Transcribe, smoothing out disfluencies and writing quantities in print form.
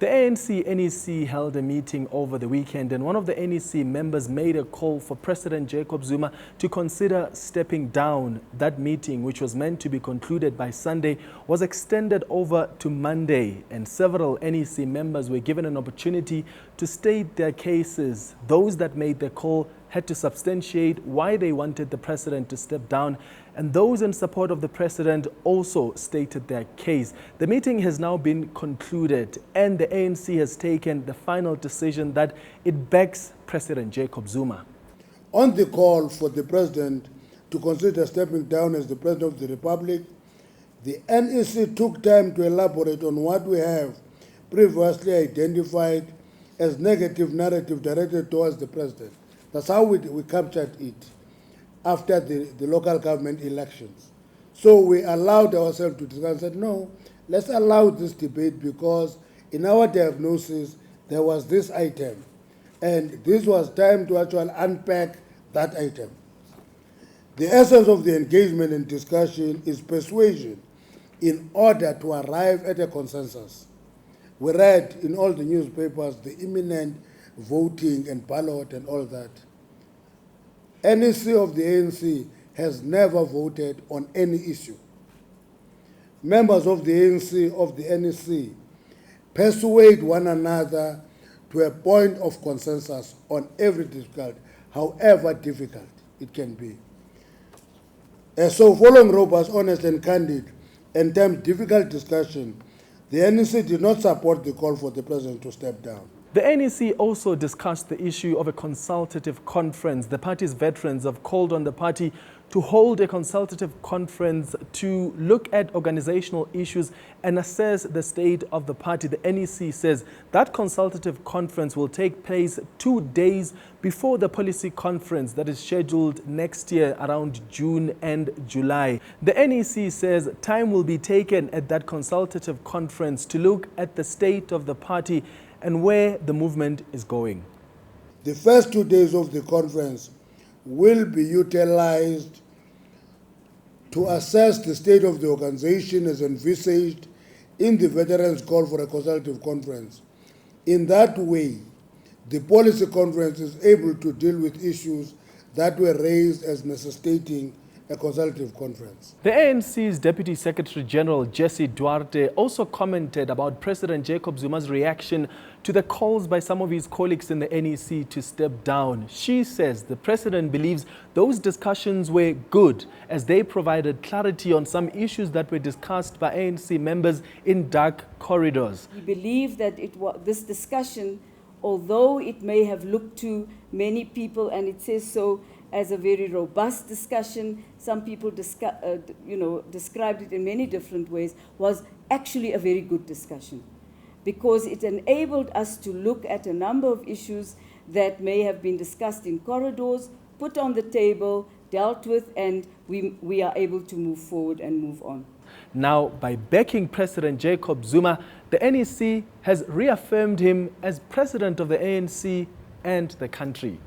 The ANC NEC held a meeting over the weekend, and one of the NEC members made a call for President Jacob Zuma to consider stepping down. That meeting, which was meant to be concluded by Sunday, was extended over to Monday, and several NEC members were given an opportunity to state their cases. Those that made the call had to substantiate why they wanted the president to step down, and those in support of the president also stated their case. The meeting has now been concluded, and the ANC has taken the final decision that it backs President Jacob Zuma. On the call for the president to consider stepping down as the president of the republic, the NEC took time to elaborate on what we have previously identified as negative narrative directed towards the president. That's how we captured it after the local government elections. So we allowed ourselves to discuss and said, no, let's allow this debate because in our diagnosis, there was this item. And this was time to actually unpack that item. The essence of the engagement and discussion is persuasion in order to arrive at a consensus. We read in all the newspapers the imminent voting and ballot and all that. NEC of the ANC has never voted on any issue. Members of the ANC of the NEC persuade one another to a point of consensus on every difficult, however difficult it can be. So following robust, honest and candid and times difficult discussion, the NEC did not support the call for the president to step down. The NEC also discussed the issue of a consultative conference. The party's veterans have called on the party to hold a consultative conference to look at organizational issues and assess the state of the party. The NEC says that consultative conference will take place 2 days before the policy conference that is scheduled next year around June and July. The NEC says time will be taken at that consultative conference to look at the state of the party and where the movement is going. The first 2 days of the conference will be utilized to assess the state of the organization as envisaged in the veterans' call for a consultative conference. In that way, the policy conference is able to deal with issues that were raised as necessitating a consultative conference. The ANC's Deputy Secretary General Jessie Duarte also commented about President Jacob Zuma's reaction to the calls by some of his colleagues in the NEC to step down. She says the president believes those discussions were good as they provided clarity on some issues that were discussed by ANC members in dark corridors. We believe that this discussion, although it may have looked to many people, and it says so, as a very robust discussion, some people described it in many different ways, was actually a very good discussion because it enabled us to look at a number of issues that may have been discussed in corridors, put on the table, dealt with, and we are able to move forward and move on. Now, by backing President Jacob Zuma, the NEC has reaffirmed him as president of the ANC and the country.